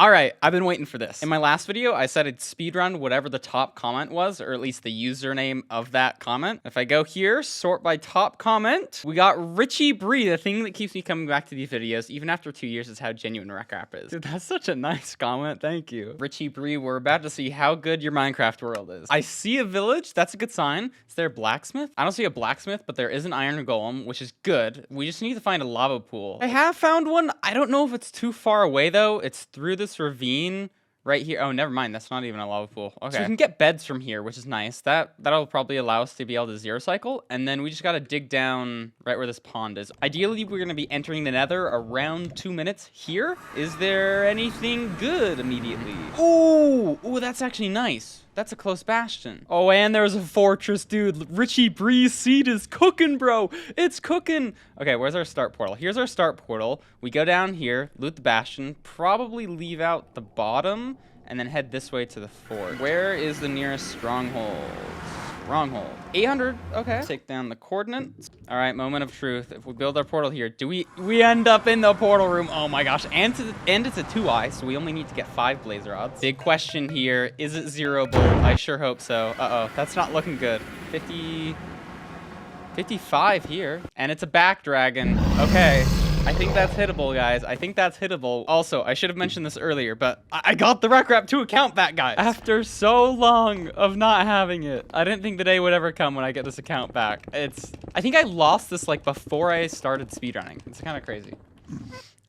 All right, I've been waiting for this. In my last video, I said I'd speedrun whatever the top comment was, or at least the username of that comment. If I go here, sort by top comment, we got Richie Bree. The thing that keeps me coming back to these videos, even after 2 years, is how genuine RecRap is. Dude, that's such a nice comment. Thank you. Richie Bree, we're about to see how good your Minecraft world is. I see a village. That's a good sign. Is there a blacksmith? I don't see a blacksmith, but there is an iron golem, which is good. We just need to find a lava pool. I have found one. I don't know if it's too far away, though. It's through this ravine right here. Oh, never mind. That's not even a lava pool. Okay. So we can get beds from here, which is nice. That'll probably allow us to be able to zero cycle. And then we just got to dig down right where this pond is. Ideally, we're going to be entering the nether around 2 minutes here. Is there anything good immediately? Oh, that's actually nice. That's a close bastion. Oh, and there's a fortress, dude. Richie Bree's seed is cooking, bro. It's cooking. Okay, where's our start portal? Here's our start portal. We go down here, loot the bastion, probably leave out the bottom, and then head this way to the fort. Where is the nearest stronghold? Stronghold. 800. Okay. Take down the coordinates. All right, moment of truth. If we build our portal here, do we end up in the portal room? Oh my gosh. And it's a 2-eye, so we only need to get 5 blazer rods. Big question here. Is it 0 bolt? I sure hope so. Uh-oh. That's not looking good. 55 here. And it's a back dragon. Okay. I think that's hittable, guys. I think that's hittable. Also, I should have mentioned this earlier, but I got the RecRap 2 account back, guys. After so long of not having it. I didn't think the day would ever come when I get this account back. I think I lost this like before I started speedrunning. It's kind of crazy.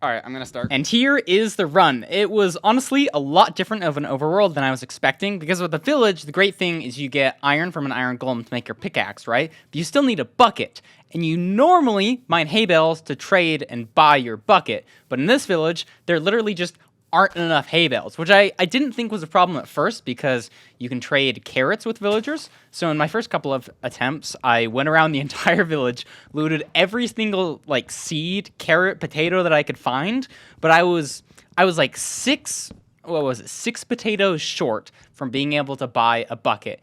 All right, I'm gonna start. And here is the run. It was honestly a lot different of an overworld than I was expecting, because with the village, the great thing is you get iron from an iron golem to make your pickaxe, right? But you still need a bucket. And you normally mine hay bales to trade and buy your bucket. But in this village, there literally just aren't enough hay bales, which I didn't think was a problem at first, because you can trade carrots with villagers. So in my first couple of attempts, I went around the entire village, looted every single like seed, carrot, potato that I could find. But I was like 6 potatoes short from being able to buy a bucket.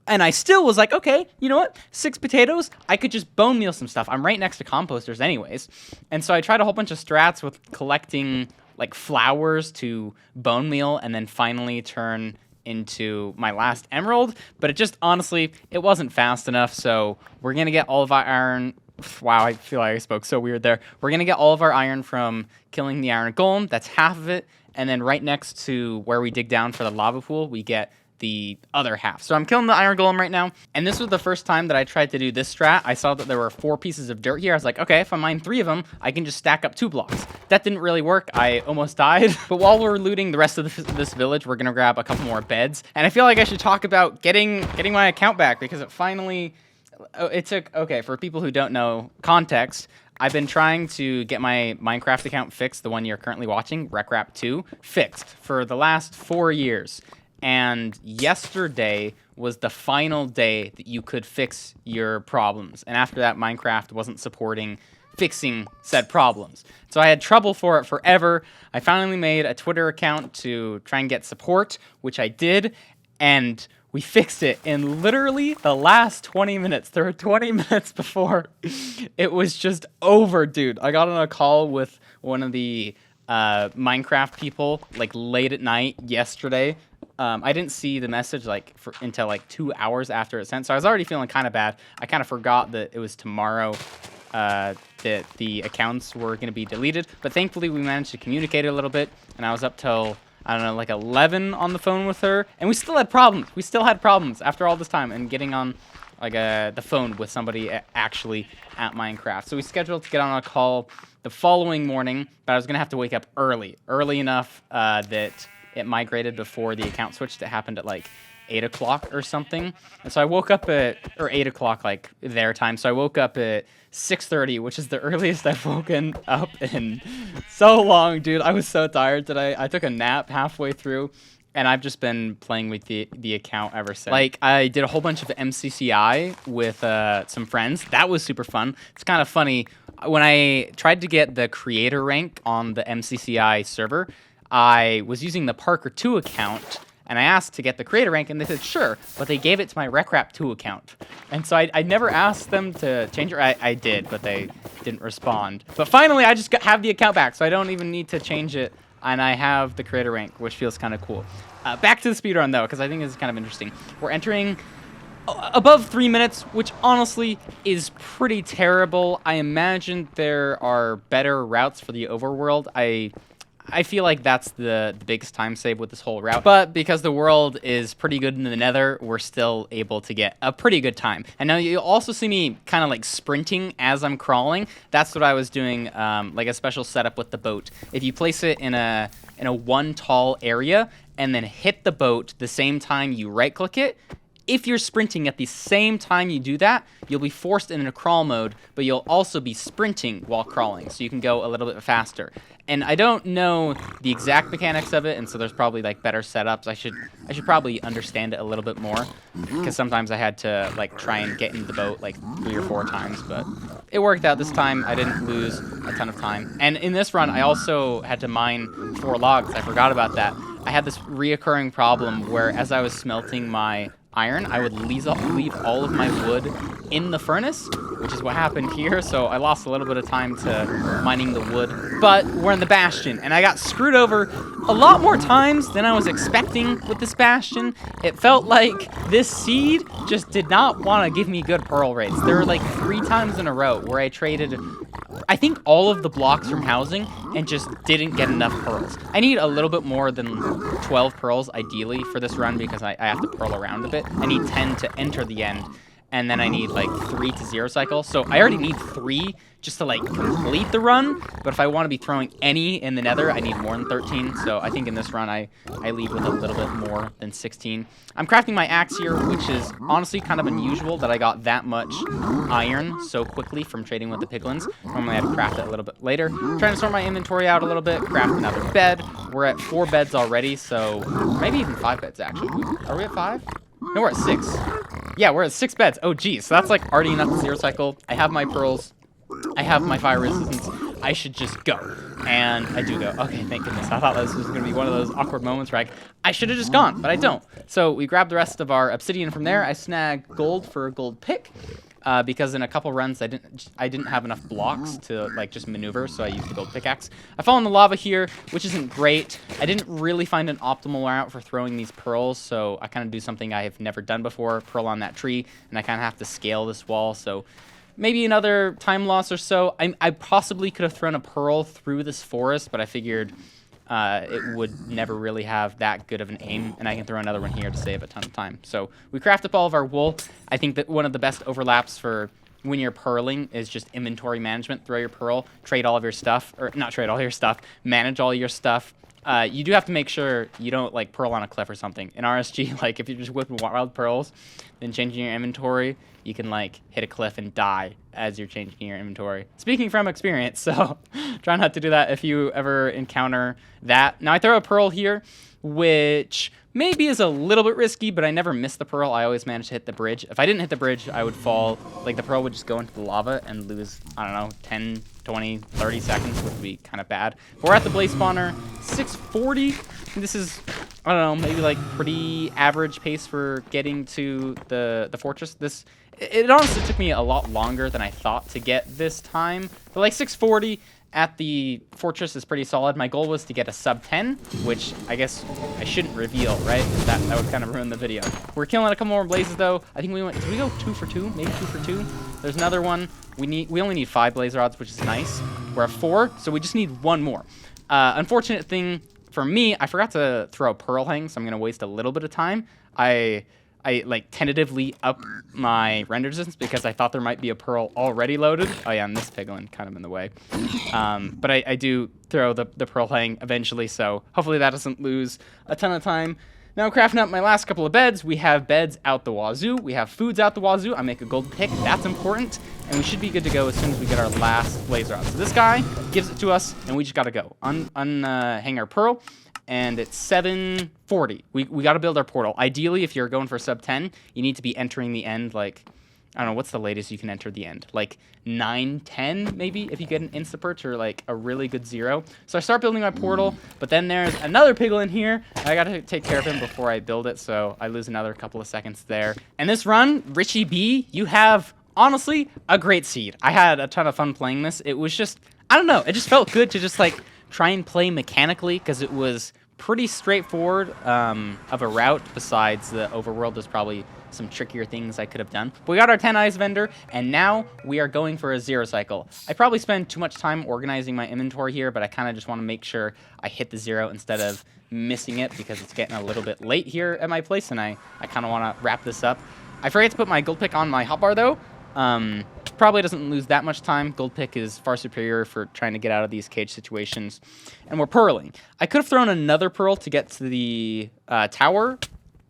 And I still was like, okay, you know what? 6 potatoes, I could just bone meal some stuff. I'm right next to composters anyways. And so I tried a whole bunch of strats with collecting like flowers to bone meal and then finally turn into my last emerald. But it just, honestly, it wasn't fast enough. So we're going to get all of our iron. Wow, I feel like I spoke so weird there. We're going to get all of our iron from killing the iron golem. That's half of it. And then right next to where we dig down for the lava pool, we get the other half. So I'm killing the iron golem right now. And this was the first time that I tried to do this strat. I saw that there were 4 pieces of dirt here. I was like, okay, if I mine 3 of them, I can just stack up 2 blocks. That didn't really work. I almost died. But while we're looting the rest of this village, we're going to grab a couple more beds. And I feel like I should talk about getting my account back, because it finally, it took, okay, for people who don't know context, I've been trying to get my Minecraft account fixed, the one you're currently watching, RecRap 2, fixed for the last 4 years. And yesterday was the final day that you could fix your problems. And after that, Minecraft wasn't supporting fixing said problems. So I had trouble for it forever. I finally made a Twitter account to try and get support, which I did. And we fixed it in literally the last 20 minutes. There were 20 minutes before it was just over, dude. I got on a call with one of the Minecraft people like late at night yesterday. I didn't see the message until like 2 hours after it sent, so I was already feeling kind of bad. I kind of forgot that it was tomorrow that the accounts were going to be deleted, but thankfully we managed to communicate a little bit, and I was up till, I don't know, like 11 on the phone with her, and we still had problems. We still had problems after all this time and getting on like the phone with somebody actually at Minecraft. So we scheduled to get on a call the following morning, but I was going to have to wake up early enough that it migrated before the account switched. It happened at like 8 o'clock or something. And so I woke up at, or 8 o'clock like their time. So I woke up at 6:30, which is the earliest I've woken up in so long, dude. I was so tired today. I took a nap halfway through, and I've just been playing with the account ever since. Like, I did a whole bunch of MCCI with some friends. That was super fun. It's kind of funny. When I tried to get the creator rank on the MCCI server, I was using the Parker 2 account, and I asked to get the creator rank, and they said, sure, but they gave it to my RecRap 2 account. And so I never asked them to change it. I did, but they didn't respond. But finally, I just have the account back, so I don't even need to change it. and I have the creator rank, which feels kind of cool. Back to the speedrun, though, because I think it's kind of interesting. We're entering above 3 minutes, which honestly is pretty terrible. I imagine there are better routes for the overworld. I feel like that's the biggest time save with this whole route. But because the world is pretty good in the nether, we're still able to get a pretty good time. And now you'll also see me kind of like sprinting as I'm crawling. That's what I was doing, like a special setup with the boat. If you place it in a one tall area and then hit the boat the same time you right click it, if you're sprinting at the same time you do that, you'll be forced into crawl mode, but you'll also be sprinting while crawling, so you can go a little bit faster. And I don't know the exact mechanics of it, and so there's probably like better setups. I should probably understand it a little bit more, because sometimes I had to like try and get into the boat like 3 or 4 times, but it worked out this time. I didn't lose a ton of time. And in this run, I also had to mine 4 logs. I forgot about that. I had this reoccurring problem where as I was smelting my iron, I would leave all of my wood in the furnace, which is what happened here, so I lost a little bit of time to mining the wood. But we're in the bastion, and I got screwed over a lot more times than I was expecting with this bastion. It felt like this seed just did not want to give me good pearl rates. There were like 3 times in a row where I traded, I think, all of the blocks from housing and just didn't get enough pearls. I need a little bit more than 12 pearls ideally for this run because I have to pearl around a bit. I need 10 to enter the end, and then I need like 3 to 0 cycle. So I already need 3 just to like complete the run, but if I want to be throwing any in the nether, I need more than 13. So I think in this run I lead with a little bit more than 16. I'm crafting my axe here, which is honestly kind of unusual that I got that much iron so quickly from trading with the piglins. Normally I'd craft it a little bit later. Trying to sort my inventory out a little bit, craft another bed. We're at 4 beds already, so maybe even 5 beds actually. Are we at 5? No, we're at 6. Yeah, we're at 6 beds. Oh, geez. So that's like already enough to 0 cycle. I have my pearls. I have my fire resistance. I should just go. And I do go. Okay, thank goodness. I thought this was going to be one of those awkward moments where I should have just gone, but I don't. So we grab the rest of our obsidian from there. I snag gold for a gold pick. Because in a couple runs I didn't have enough blocks to like just maneuver, so I used the gold pickaxe. I fall in the lava here, which isn't great. I didn't really find an optimal route for throwing these pearls, so I kind of do something I have never done before, pearl on that tree, and I kind of have to scale this wall, so maybe another time loss or so. I possibly could have thrown a pearl through this forest, but I figured it would never really have that good of an aim, and I can throw another one here to save a ton of time. So we craft up all of our wool. I think that one of the best overlaps for when you're pearling is just inventory management. Throw your pearl, trade all of your stuff, or not trade all your stuff, manage all your stuff. You do have to make sure you don't like pearl on a cliff or something. In RSG, like if you're just whipping wild pearls, then changing your inventory, you can like hit a cliff and die as you're changing your inventory. Speaking from experience, so try not to do that if you ever encounter that. Now I throw a pearl here, which maybe is a little bit risky, but I never miss the pearl. I always manage to hit the bridge. If I didn't hit the bridge, I would fall, like the pearl would just go into the lava and lose, I don't know, 10, 20, 30 seconds, which would be kind of bad. But we're at the blaze spawner, 640. This is, I don't know, maybe like pretty average pace for getting to the fortress. It honestly took me a lot longer than I thought to get this time. But like 640 at the fortress is pretty solid. My goal was to get a sub 10, which I guess I shouldn't reveal, right? That would kind of ruin the video. We're killing a couple more blazes though. I think did we go 2 for 2? Maybe 2 for 2? There's another one. We only need 5 blaze rods, which is nice. We're at 4, so we just need 1 more. Unfortunate thing for me, I forgot to throw a pearl hang, so I'm gonna waste a little bit of time. I like tentatively up my render distance because I thought there might be a pearl already loaded. Oh yeah, and this piglin kind of in the way. But I do throw the pearl hang eventually, so hopefully that doesn't lose a ton of time. Now crafting up my last couple of beds. We have beds out the wazoo. We have foods out the wazoo. I make a gold pick. That's important. And we should be good to go as soon as we get our last blaze rod. So this guy gives it to us, and we just got to go. Hang our pearl. And it's 740. We got to build our portal. Ideally, if you're going for sub 10, you need to be entering the end like, I don't know, what's the latest you can enter the end? Like 9, 10 maybe if you get an Instapert or like a really good 0. So I start building my portal, but then there's another piglin here. I got to take care of him before I build it, so I lose another couple of seconds there. And this run, Richie B, you have, honestly, a great seed. I had a ton of fun playing this. It was just, I don't know, it just felt good to just like try and play mechanically because it was pretty straightforward of a route. Besides the overworld, there's probably some trickier things I could have done. But we got our 10 eyes vendor, and now we are going for a 0 cycle. I probably spend too much time organizing my inventory here, but I kind of just want to make sure I hit the 0 instead of missing it because it's getting a little bit late here at my place, and I kind of want to wrap this up. I forgot to put my gold pick on my hotbar though. Probably doesn't lose that much time. Gold pick is far superior for trying to get out of these cage situations. And we're pearling. I could have thrown another pearl to get to the tower.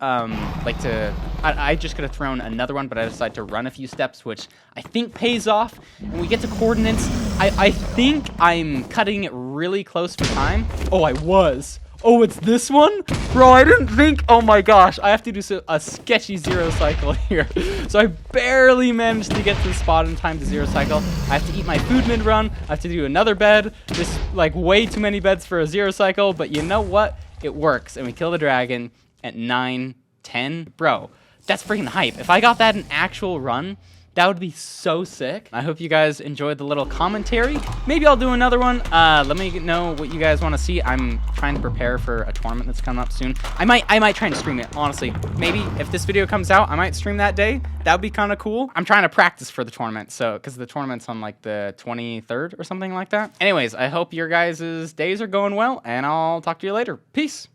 I just could have thrown another one, but I decided to run a few steps, which I think pays off. And we get to coordinates. I think I'm cutting it really close for time. Oh, I was. Oh, it's this one? Bro, I didn't think. Oh my gosh, I have to do a sketchy 0 cycle here. So I barely managed to get to the spot in time to 0 cycle. I have to eat my food mid-run. I have to do another bed. Just like way too many beds for a 0 cycle, but you know what? It works, and we kill the dragon at 9:10. Bro, that's freaking hype. If I got that in actual run, that would be so sick. I hope you guys enjoyed the little commentary. Maybe I'll do another one. Let me know what you guys want to see. I'm trying to prepare for a tournament that's coming up soon. I might try and stream it, honestly. Maybe if this video comes out, I might stream that day. That would be kind of cool. I'm trying to practice for the tournament, so because the tournament's on like the 23rd or something like that. Anyways, I hope your guys' days are going well, and I'll talk to you later. Peace.